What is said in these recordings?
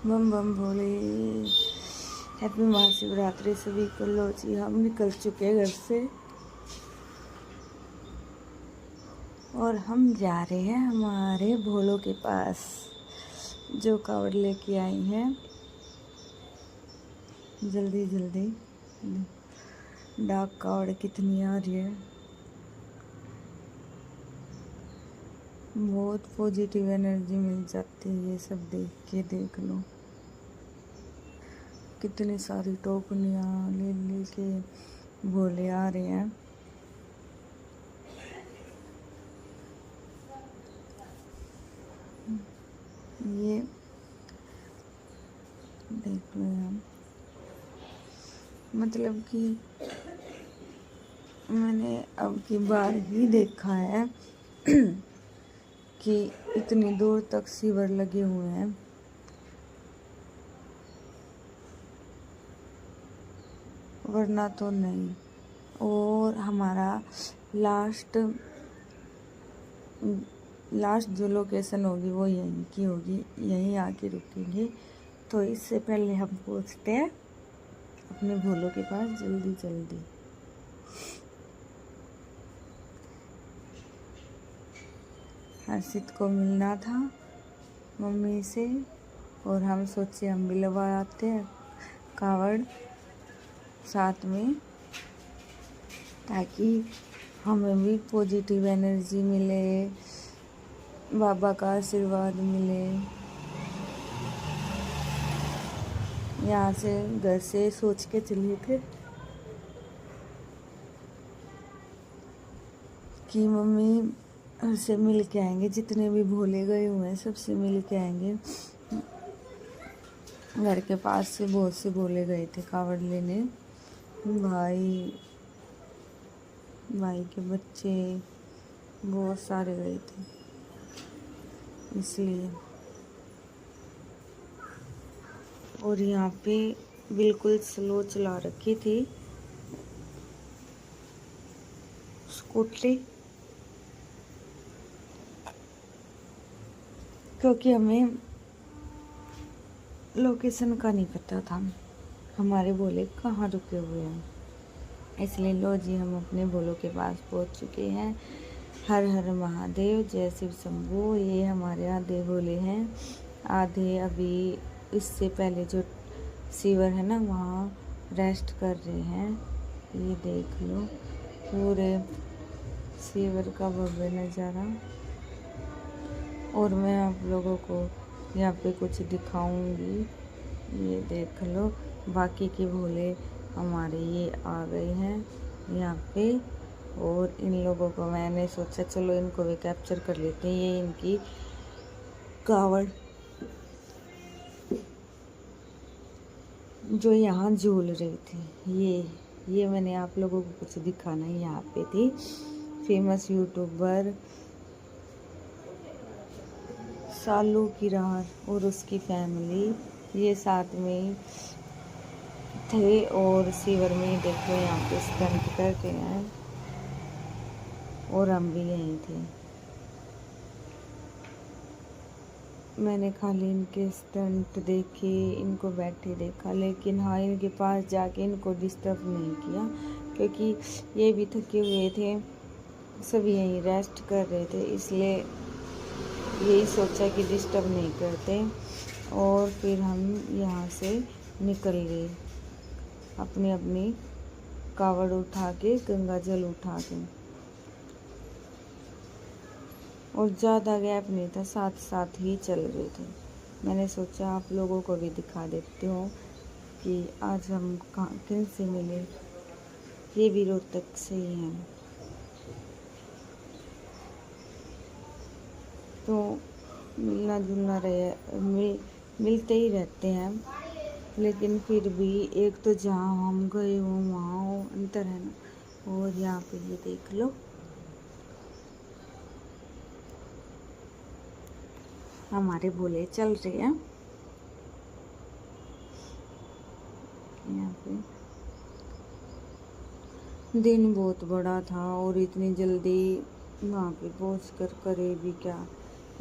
बम बम भोले। Happy Mahashivratri सभी को। लो जी, हम निकल चुके हैं घर से और हम जा रहे हैं हमारे भोलों के पास जो कावड़ लेके आई हैं। जल्दी जल्दी डाक कावड़ कितनी आ रही है। बहुत पॉजिटिव एनर्जी मिल जाती है ये सब देख के। देख लो कितनी सारी टोकनियाँ ले ले के भोले आ रहे हैं। ये देख लो यहाँ, मतलब कि मैंने अब की बार ही देखा है कि इतनी दूर तक शिविर लगे हुए हैं। वरना तो नहीं। और हमारा लास्ट जो लोकेशन होगी वो यहीं की होगी, यहीं आके रुकेंगे। तो इससे पहले हम पहुंचते हैं अपने भोलों के पास जल्दी जल्दी। हर्षित को मिलना था मम्मी से और हम सोचे हम भी लगा आते हैं कावड़ साथ में, ताकि हमें भी पॉजिटिव एनर्जी मिले, बाबा का आशीर्वाद मिले। यहाँ से घर से सोच के चले थे कि मम्मी से मिल के आएंगे, जितने भी भोले गए हुए हैं सबसे मिल के आएंगे। घर के पास से बहुत से भोले गए थे कावड़ लेने। भाई के बच्चे बहुत सारे गए थे, इसलिए। और यहाँ पे बिल्कुल स्लो चला रखी थी स्कूटरी, क्योंकि हमें लोकेशन का नहीं पता था हमारे भोले कहाँ रुके हुए हैं। इसलिए लो जी, हम अपने भोलों के पास पहुँच चुके हैं। हर हर महादेव, जय शिव शंभू। ये हमारे आधे भोले हैं, आधे अभी इससे पहले जो शिविर है ना वहाँ रेस्ट कर रहे हैं। ये देख लो पूरे शिविर का भव्य नज़ारा। और मैं आप लोगों को यहाँ पे कुछ दिखाऊंगी। ये देख लो बाकी के भोले हमारे ये आ गए हैं यहाँ पे। और इन लोगों को मैंने सोचा चलो इनको भी कैप्चर कर लेते हैं। ये इनकी कावड़ जो यहाँ झूल रही थी, ये मैंने आप लोगों को कुछ दिखाना है। यहाँ पे थी फेमस यूट्यूबर सालू किरार और उसकी फैमिली, ये साथ में थे। और शिविर में देखो यहाँ पे स्टंट करते हैं और हम भी यहीं थे। मैंने खाली इनके स्टंट देखे, इनको बैठे देखा, लेकिन हाँ इनके पास जाके इनको डिस्टर्ब नहीं किया, क्योंकि ये भी थके हुए थे, सभी यहीं रेस्ट कर रहे थे। इसलिए यही सोचा कि डिस्टर्ब नहीं करते। और फिर हम यहाँ से निकल गए अपनी अपनी कावड़ उठा के, गंगा जल उठा के। और ज़्यादा गैप नहीं था, साथ साथ ही चल रहे थे। मैंने सोचा आप लोगों को भी दिखा देती हूँ कि आज हम कहाँ किन से मिले। ये भी रोहतक से ही हैं। तो मिलना जुलना मिलते ही रहते हैं, लेकिन फिर भी एक तो जहाँ हम गए हो वहाँ अंतर है ना। और यहाँ पे ये देख लो हमारे भोले चल रहे हैं यहाँ पे। दिन बहुत बड़ा था और इतनी जल्दी वहाँ पे पहुँच कर करे भी क्या,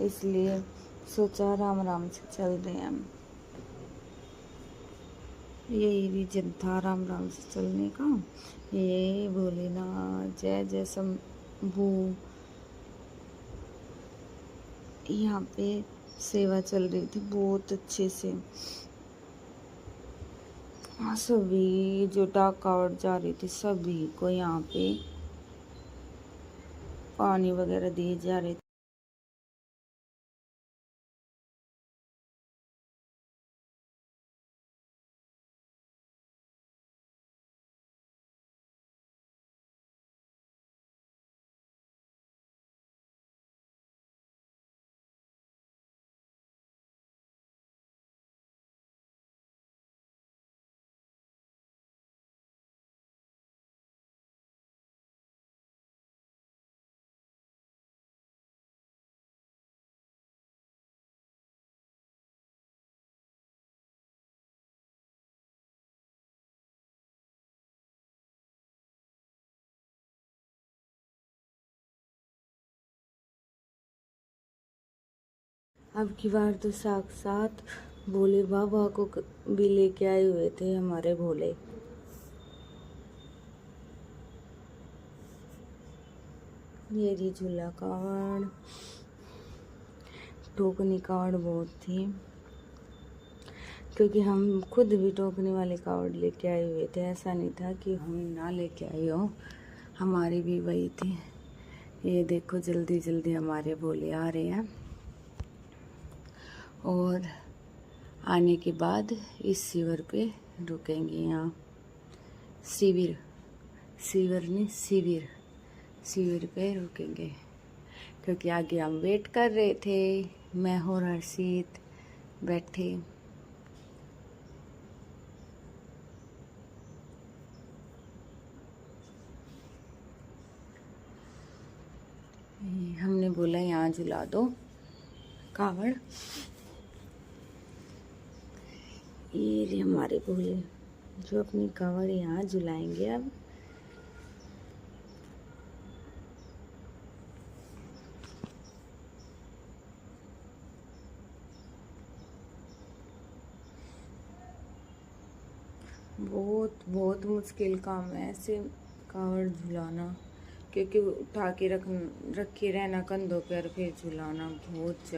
इसलिए सोचा आराम आराम से चल रहे हैं हम। यही रीजन था राम राम से चलने का। ये भोलेनाथ जय जय शंभू। यहाँ पे सेवा चल रही थी बहुत अच्छे से। सभी जो डाकावट जा रही थी सभी को यहाँ पे पानी वगैरह दिए जा रहे थे। अब की बार तो साक्षात भोले बाबा को भी लेके आए हुए थे हमारे भोले। ये रही झूला कावड़। टोकनी कावड़ बहुत थी क्योंकि हम खुद भी टोकनी वाले कावड़ लेके आए हुए थे। ऐसा नहीं था कि हम ना लेके आए हो, हमारी भी वही थी। ये देखो जल्दी जल्दी हमारे भोले आ रहे हैं और आने के बाद इस शिविर पे रुकेंगे। यहाँ शिविर नहीं शिविर पे रुकेंगे क्योंकि आगे हम वेट कर रहे थे। मैं और हर्षित बैठे। हमने बोला यहाँ झुला दो कावड़। ये हमारे भोले जो अपनी कावड़ यहाँ झुलाएंगे। अब बहुत मुश्किल काम है ऐसे कावड़ झुलाना, क्योंकि उठा के रखे रहना कंधों पर फिर झुलाना बहुत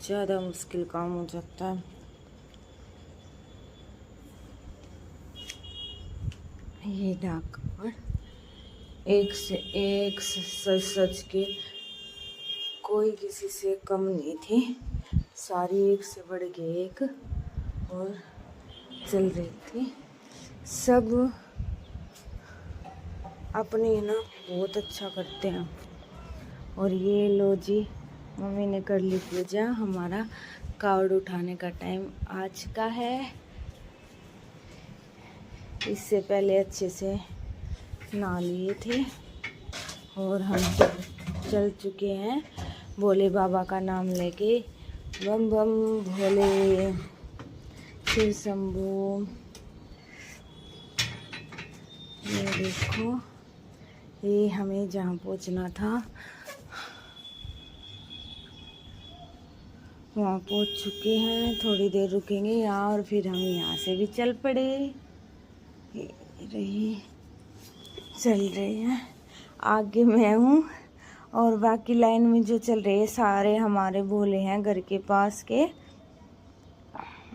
ज़्यादा मुश्किल काम हो जाता है। ये डाकघर एक से एक सच के कोई किसी से कम नहीं थी। सारी एक से बढ़ के एक और चल रही थी। सब अपनी ना बहुत अच्छा करते हैं। और ये लो जी मम्मी ने कर ली पूजा। हमारा कावड़ उठाने का टाइम आ चुका है। इससे पहले अच्छे से नहा लिए थे और हम चल चुके हैं भोले बाबा का नाम लेके। बम बम भोले शिव शंभू। ये देखो ये हमें जहाँ पहुँचना था वहाँ पहुँच चुके हैं। थोड़ी देर रुकेंगे यहाँ और फिर हम यहाँ से भी चल पड़े। चल रहे हैं आगे मैं हूँ और बाकी लाइन में जो चल रहे हैं सारे हमारे भोले हैं। घर के पास के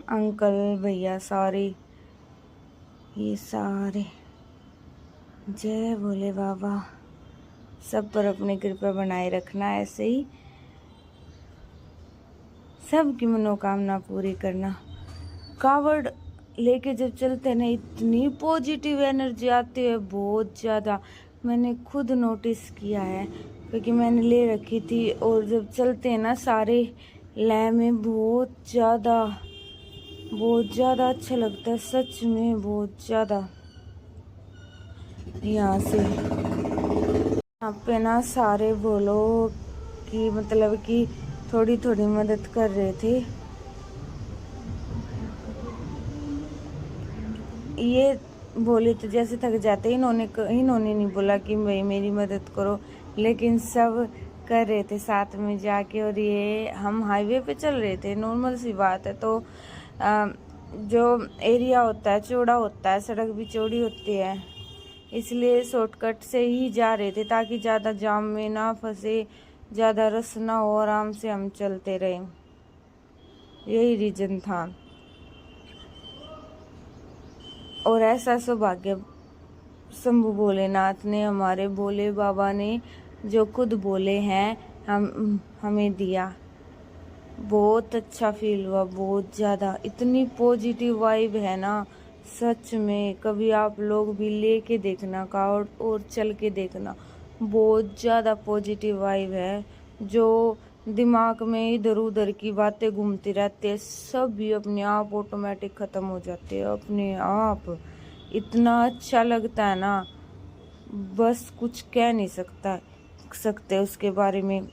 अंकल भैया सारे ये सारे। जय भोले बाबा। सब पर अपनी कृपा बनाए रखना। ऐसे ही सबकी मनोकामना पूरी करना। कावड़ लेके जब चलते ना इतनी पॉजिटिव एनर्जी आती है बहुत ज़्यादा। मैंने खुद नोटिस किया है क्योंकि मैंने ले रखी थी। और जब चलते हैं ना सारे लय में बहुत ज़्यादा अच्छा लगता है सच में बहुत ज़्यादा। यहाँ से यहाँ पे ना सारे भोलों की मतलब कि थोड़ी थोड़ी मदद कर रहे थे। ये बोले तो जैसे थक जाते। इन्होंने नहीं बोला कि भाई मेरी मदद करो, लेकिन सब कर रहे थे साथ में जाके। और ये हम हाईवे पे चल रहे थे, नॉर्मल सी बात है। तो जो एरिया होता है चौड़ा होता है, सड़क भी चौड़ी होती है, इसलिए शॉर्टकट से ही जा रहे थे ताकि ज़्यादा जाम में ना फंसे, ज़्यादा रश ना हो, आराम से हम चलते रहे। यही रीजन था। और ऐसा सौभाग्य शंभू भोलेनाथ ने, हमारे भोले बाबा ने, जो खुद बोले हैं, हमें दिया। बहुत अच्छा फील हुआ, बहुत ज़्यादा। इतनी पॉजिटिव वाइब है ना, सच में। कभी आप लोग भी लेके देखना कावड़ और चल के देखना, बहुत ज़्यादा पॉजिटिव वाइब है। जो दिमाग में इधर उधर की बातें घूमती रहती है, सब भी अपने आप ऑटोमेटिक ख़त्म हो जाते हैं, अपने आप। इतना अच्छा लगता है ना, बस कुछ कह नहीं सकते उसके बारे में।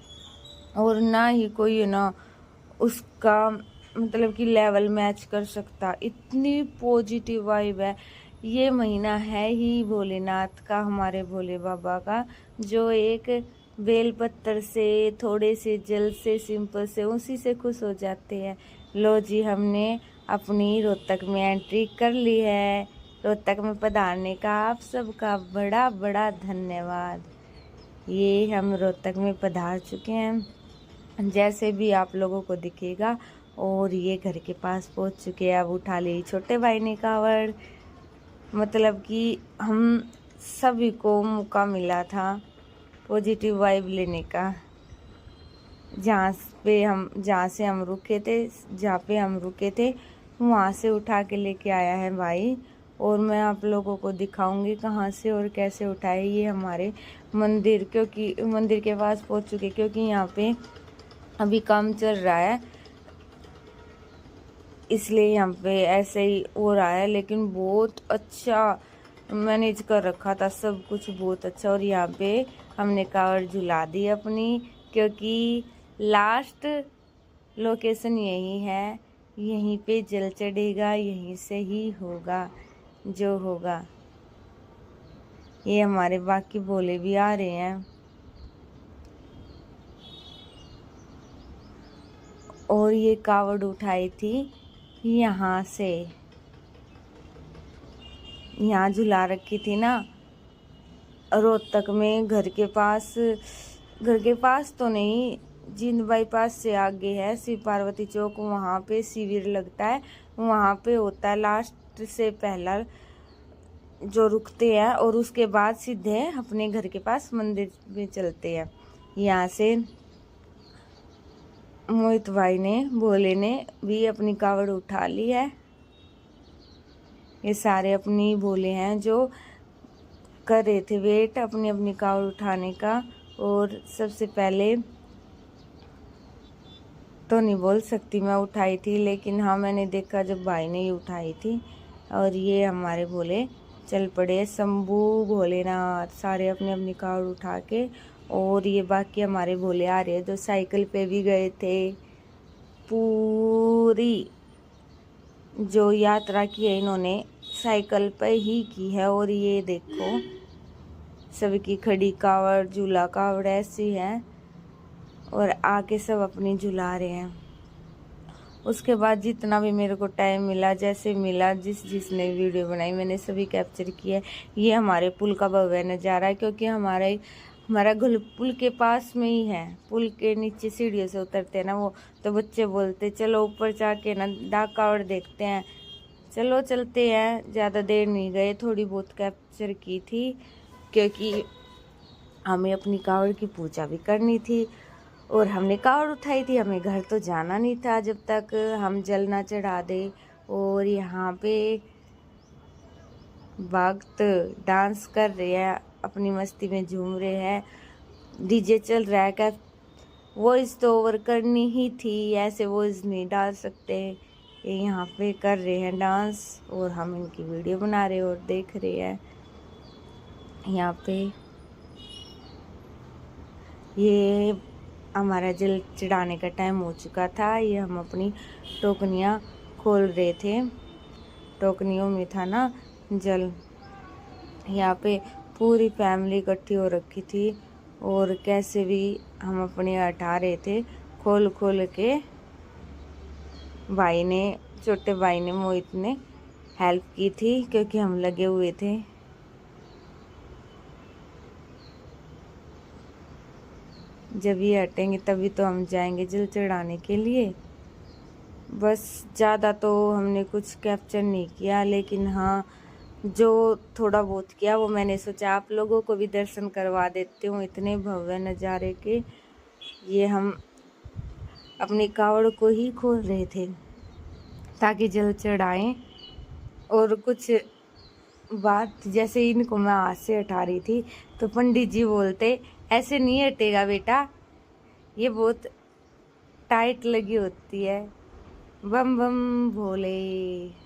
और ना ही कोई है ना उसका मतलब कि लेवल मैच कर सकता। इतनी पॉजिटिव वाइब है। ये महीना है ही भोलेनाथ का, हमारे भोले बाबा का, जो एक बेल पत्तर से, थोड़े से जल से, सिंपल से, उसी से खुश हो जाते हैं। लो जी, हमने अपनी रोहतक में एंट्री कर ली है। रोहतक में पधारने का आप सबका बड़ा बड़ा धन्यवाद। ये हम रोहतक में पधार चुके हैं, जैसे भी आप लोगों को दिखेगा। और ये घर के पास पहुंच चुके हैं। अब उठा ली छोटे भाई ने कावड़। मतलब कि हम सभी को मौका मिला था पॉजिटिव वाइब लेने का। जहाँ से हम रुके थे, वहाँ से उठा के लेके आया है भाई। और मैं आप लोगों को दिखाऊंगी कहाँ से और कैसे उठाए। ये हमारे मंदिर, क्योंकि मंदिर के पास पहुँच चुके, क्योंकि यहाँ पे अभी काम चल रहा है, इसलिए यहाँ पे ऐसे ही हो रहा है। लेकिन बहुत अच्छा मैनेज कर रखा था सब कुछ, बहुत अच्छा। और यहाँ पे हमने कावड़ झुला दी अपनी, क्योंकि लास्ट लोकेशन यही है। यहीं पे जल चढ़ेगा, यहीं से ही होगा जो होगा। ये हमारे बाकी भोले भी आ रहे हैं। और ये कावड़ उठाई थी यहाँ से, यहाँ झुला रखी थी ना रोहतक में, घर के पास तो नहीं, जींद बाईपास से आगे है शिव पार्वती चौक, वहाँ पे शिविर लगता है। वहाँ पे होता है लास्ट से पहला जो रुकते हैं, और उसके बाद सीधे अपने घर के पास मंदिर में चलते हैं। यहाँ से मोहित भाई ने, भोले ने भी अपनी कावड़ उठा ली है। ये सारे अपनी भोले हैं जो कर रहे थे वेट अपनी अपनी कावड़ उठाने का। और सबसे पहले तो नहीं बोल सकती मैं उठाई थी, लेकिन हाँ मैंने देखा जब भाई ने ही उठाई थी। और ये हमारे भोले चल पड़े, शंभू भोलेनाथ, सारे अपनी अपनी कावड़ उठा के। और ये बाकी हमारे भोले आ रहे हैं जो साइकिल पे भी गए थे। पूरी जो यात्रा की है इन्होंने साइकिल पे ही की है। और ये देखो सभी की खड़ी कावड़, झूला कावड़ ऐसी है, और आके सब अपनी झुला रहे हैं। उसके बाद जितना भी मेरे को टाइम मिला, जैसे मिला, जिसने वीडियो बनाई मैंने सभी कैप्चर किया। ये हमारे पुल का भव्य नज़ारा है, क्योंकि हमारा घर पुल के पास में ही है। पुल के नीचे सीढ़ियों से उतरते हैं ना वो, तो बच्चे बोलते चलो ऊपर जाके ना डाक कावड़ देखते हैं। चलो चलते हैं। ज़्यादा देर नहीं गए, थोड़ी बहुत कैप्चर की थी, क्योंकि हमें अपनी कावड़ की पूजा भी करनी थी और हमने कावड़ उठाई थी। हमें घर तो जाना नहीं था जब तक हम जल ना चढ़ा दे। और यहाँ पे भक्त डांस कर रहे हैं, अपनी मस्ती में झूम रहे हैं। डीजे चल रहा है, क्या वॉइस तो ओवर करनी ही थी, ऐसे वॉइस नहीं डाल सकते। ये यहाँ पे कर रहे हैं डांस और हम इनकी वीडियो बना रहे और देख रहे हैं। यहाँ पे ये हमारा जल चढ़ाने का टाइम हो चुका था। ये हम अपनी टोकनियाँ खोल रहे थे, टोकनियों में था ना जल। यहाँ पे पूरी फैमिली इकट्ठी हो रखी थी और कैसे भी हम अपने हटा रहे थे खोल खोल के। भाई ने छोटे भाई ने मोहित ने हेल्प की थी क्योंकि हम लगे हुए थे। जब ये हटेंगे तभी तो हम जाएंगे जल चढ़ाने के लिए। बस ज़्यादा तो हमने कुछ कैप्चर नहीं किया, लेकिन हाँ जो थोड़ा बहुत किया वो मैंने सोचा आप लोगों को भी दर्शन करवा देती हूँ इतने भव्य नज़ारे के। ये हम अपनी कावड़ को ही खोल रहे थे ताकि जल चढ़ाएं। और कुछ बात जैसे इनको मैं हाथ से हटा रही थी तो पंडित जी बोलते ऐसे नहीं हटेगा बेटा, ये बहुत टाइट लगी होती है। बम बम भोले।